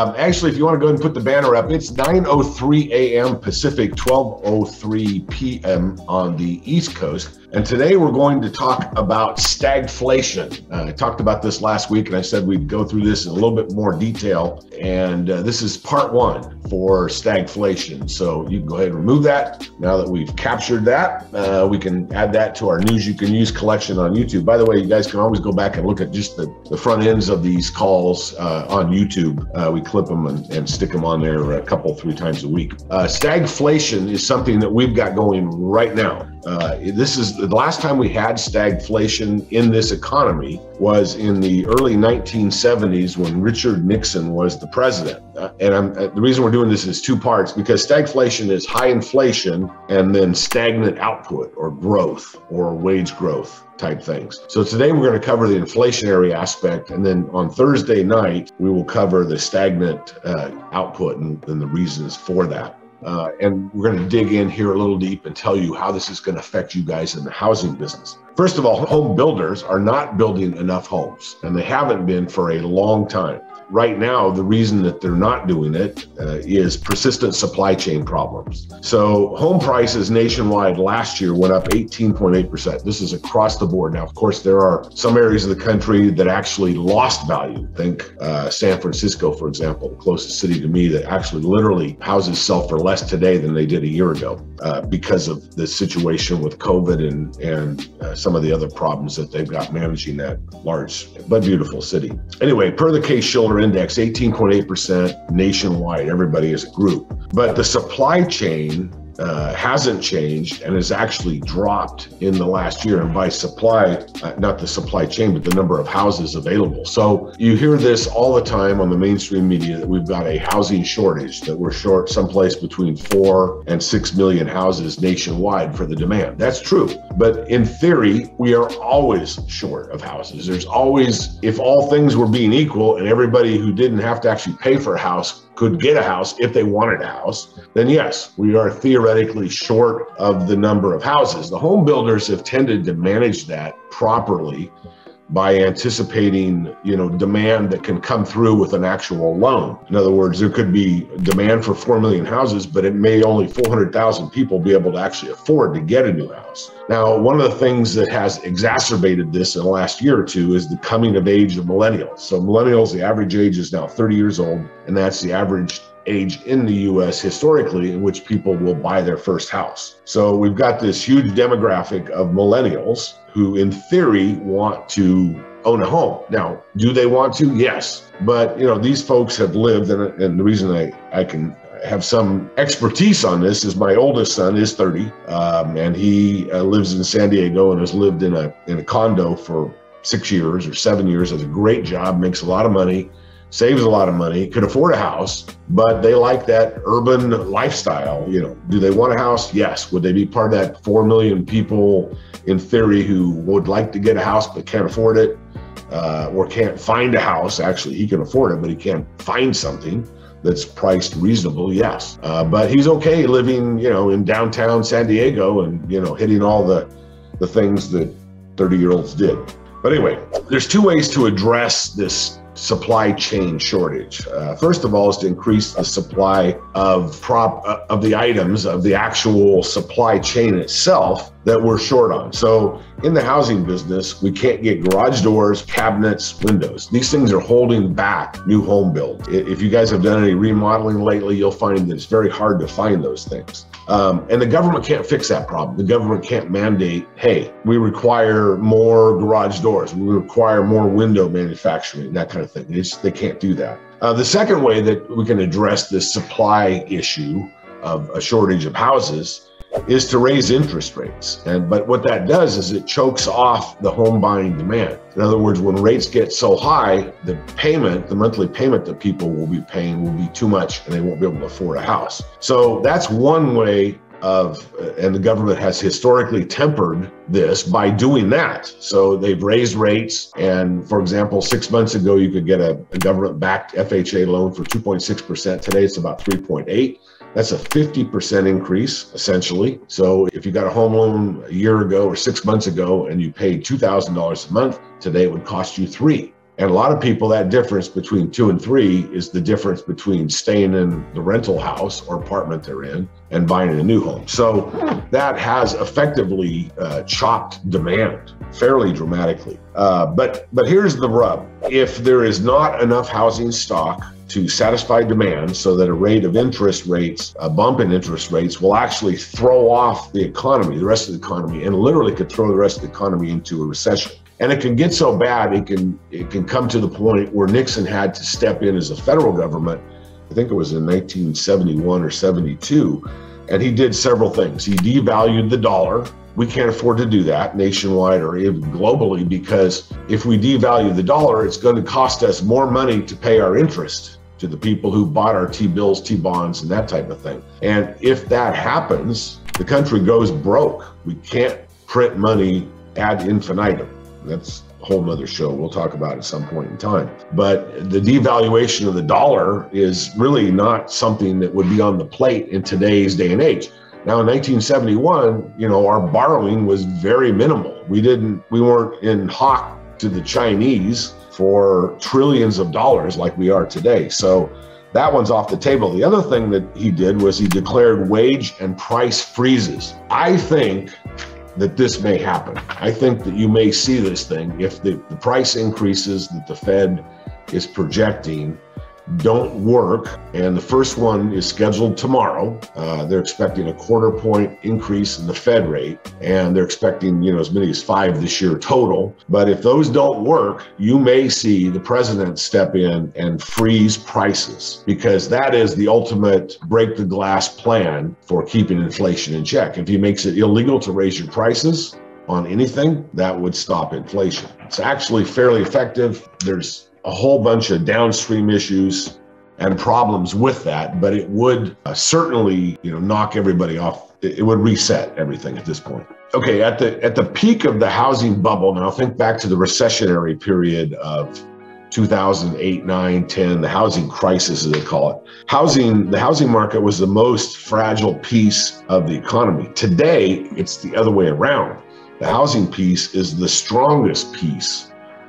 Actually, if you want to go ahead and put the banner up, it's 9:03 a.m. Pacific, 12:03 p.m. on the East Coast. And today we're going to talk about stagflation. I talked about this last week, and I said we'd go through this in a little bit more detail. And this is part one for stagflation. So you can go ahead and remove that. Now that we've captured that, we can add that to our News You Can Use collection on YouTube. By the way, you guys can always go back and look at just the front ends of these calls on YouTube. We clip them and stick them on there a couple, 3 times a week. Stagflation is something that we've got going right now. This is the last time we had stagflation in this economy was in the early 1970s when Richard Nixon was the president. The reason we're doing this is 2 parts, because stagflation is high inflation and then stagnant output or growth or wage growth type things. So today we're going to cover the inflationary aspect, and then on Thursday night we will cover the stagnant output and the reasons for that. And we're going to dig in here a little deep and tell you how this is going to affect you guys in the housing business. First of all, home builders are not building enough homes, and they haven't been for a long time. Right now, the reason that they're not doing it is persistent supply chain problems. So home prices nationwide last year went up 18.8%. This is across the board. Now, of course, there are some areas of the country that actually lost value. Think San Francisco, for example, the closest city to me, that actually literally houses sell for less today than they did a year ago because of the situation with COVID and some of the other problems that they've got managing that large but beautiful city. Anyway, per the Case-Shiller Index, 18.8% nationwide, everybody as a group. But the supply chain hasn't changed and has actually dropped in the last year. And by supply, not the supply chain, but the number of houses available. So you hear this all the time on the mainstream media that we've got a housing shortage, that we're short someplace between 4 and 6 million houses nationwide for the demand. That's true. But in theory, we are always short of houses. There's always, if all things were being equal and everybody who didn't have to actually pay for a house could get a house if they wanted a house, then yes, we are theoretically short of the number of houses. The home builders have tended to manage that properly by anticipating, demand that can come through with an actual loan. In other words, there could be demand for 4 million houses, but it may only 400,000 people be able to actually afford to get a new house. Now, one of the things that has exacerbated this in the last year or two is the coming of age of millennials. So millennials, the average age is now 30 years old, and that's the average age in the US historically in which people will buy their first house. So we've got this huge demographic of millennials who in theory want to own a home. Now, do they want to? Yes. But these folks have lived, and the reason I can have some expertise on this is my oldest son is 30, and he lives in San Diego and has lived in a condo for 6 years or 7 years, has a great job, makes a lot of money, saves a lot of money, could afford a house, but they like that urban lifestyle. Do they want a house? Yes. Would they be part of that 4 million people in theory who would like to get a house but can't afford it, or can't find a house? Actually, he can afford it, but he can't find something that's priced reasonable. Yes. But he's okay living, in downtown San Diego and, hitting all the things that 30-year-olds did. But anyway, there's 2 ways to address this supply chain shortage. First of all is to increase the supply of the items of the actual supply chain itself that we're short on. So in the housing business, we can't get garage doors, cabinets, windows. These things are holding back new home build. If you guys have done any remodeling lately, you'll find that it's very hard to find those things. And the government can't fix that problem. The government can't mandate, hey, we require more garage doors, we require more window manufacturing, that kind of thing. They can't do that. The second way that we can address this supply issue of a shortage of houses is to raise interest rates. But what that does is it chokes off the home buying demand. In other words, when rates get so high, the monthly payment that people will be paying will be too much and they won't be able to afford a house. So that's one way and the government has historically tempered this by doing that. So they've raised rates. And for example, 6 months ago, you could get a government-backed FHA loan for 2.6%. Today, it's about 3.8%. That's a 50% increase, essentially. So if you got a home loan a year ago or 6 months ago and you paid $2,000 a month, today it would cost you $3,000. And a lot of people, that difference between 2 and 3 is the difference between staying in the rental house or apartment they're in and buying a new home. So that has effectively chopped demand fairly dramatically. But here's the rub. If there is not enough housing stock to satisfy demand so that a rate of interest rates, a bump in interest rates will actually throw off the economy, the rest of the economy, and literally could throw the rest of the economy into a recession. And it can get so bad, it can come to the point where Nixon had to step in as a federal government. I think it was in 1971 or 72, and he did several things. He devalued the dollar. We can't afford to do that nationwide or even globally, because if we devalue the dollar, it's going to cost us more money to pay our interest to the people who bought our T-bills, T-bonds, and that type of thing. And if that happens, the country goes broke. We can't print money ad infinitum. That's a whole nother show we'll talk about at some point in time. But the devaluation of the dollar is really not something that would be on the plate in today's day and age. Now, in 1971, our borrowing was very minimal. We weren't in hock to the Chinese for trillions of dollars like we are today. So that one's off the table. The other thing that he did was he declared wage and price freezes. I think that this may happen. I think that you may see this thing if the price increases that the Fed is projecting don't work. And the first one is scheduled tomorrow. They're expecting a 1/4 point increase in the Fed rate, and they're expecting, as many as 5 this year total. But if those don't work, you may see the president step in and freeze prices, because that is the ultimate break the glass plan for keeping inflation in check. If he makes it illegal to raise your prices on anything, that would stop inflation. It's actually fairly effective. There's a whole bunch of downstream issues and problems with that, but it would certainly, knock everybody off. It would reset everything at this point. Okay, at the peak of the housing bubble, now think back to the recessionary period of 2008, 9, 10, the housing crisis, as they call it. The housing market was the most fragile piece of the economy. Today, it's the other way around. The housing piece is the strongest piece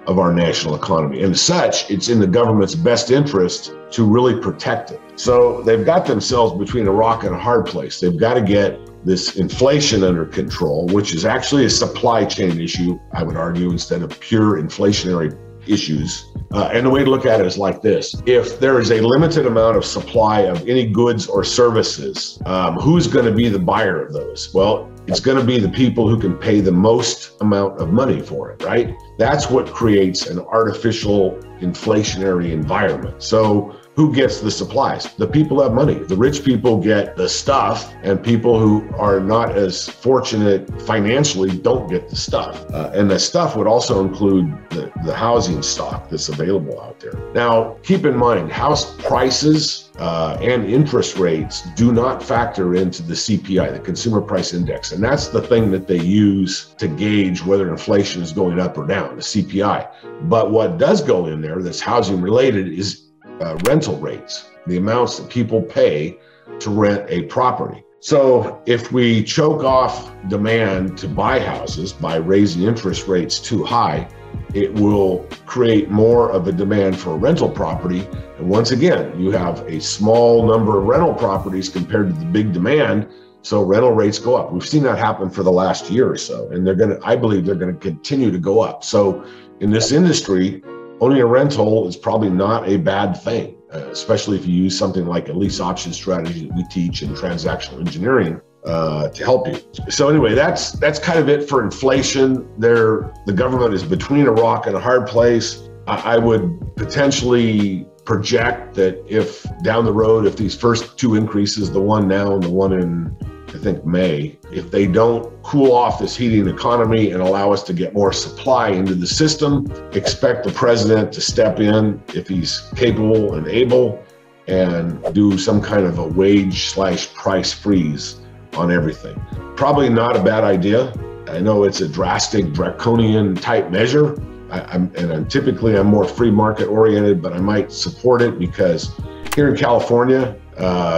of our national economy. And as such, it's in the government's best interest to really protect it. So they've got themselves between a rock and a hard place. They've got to get this inflation under control, which is actually a supply chain issue, I would argue, instead of pure inflationary issues. And the way to look at it is like this. If there is a limited amount of supply of any goods or services, who's going to be the buyer of those? Well, it's going to be the people who can pay the most amount of money for it, right? That's what creates an artificial inflationary environment. So who gets the supplies? The people who have money. The rich people get the stuff, and people who are not as fortunate financially don't get the stuff. And the stuff would also include the housing stock that's available out there. Now, keep in mind, house prices and interest rates do not factor into the CPI, the Consumer Price Index. And that's the thing that they use to gauge whether inflation is going up or down, the CPI. But what does go in there that's housing related is rental rates, the amounts that people pay to rent a property. So if we choke off demand to buy houses by raising interest rates too high, it will create more of a demand for a rental property. And once again, you have a small number of rental properties compared to the big demand, so rental rates go up. We've seen that happen for the last year or so, and I believe they're going to continue to go up. So in this industry, owning a rental is probably not a bad thing, especially if you use something like a lease option strategy that we teach in transactional engineering to help you. So anyway, that's kind of it for inflation. The government is between a rock and a hard place. I would potentially project that if down the road, if these first 2 increases, the one now and the one in, I think, May, if they don't cool off this heating economy and allow us to get more supply into the system, expect the president to step in if he's capable and able and do some kind of a wage/price freeze on everything. Probably not a bad idea. I know it's a drastic, draconian type measure. I'm typically more free market oriented, but I might support it because here in California,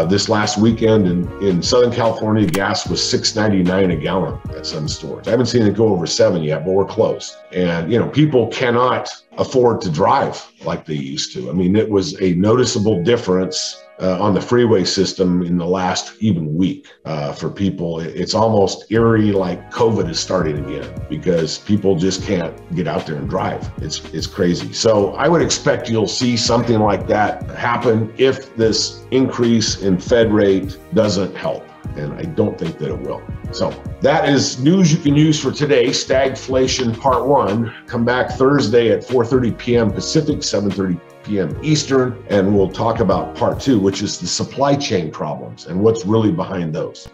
This last weekend in Southern California, gas was $6.99 a gallon at some stores. I haven't seen it go over $7 yet, but we're close. And, people cannot afford to drive like they used to. I mean, it was a noticeable difference on the freeway system in the last even week for people. It's almost eerie, like COVID is starting again, because people just can't get out there and drive. It's crazy. So I would expect you'll see something like that happen if this increase in Fed rate doesn't help. And I don't think that it will. So that is news you can use for today. Stagflation Part 1. Come back Thursday at 4:30 p.m. Pacific, 7:30 p.m. Eastern, and we'll talk about Part 2, which is the supply chain problems and what's really behind those.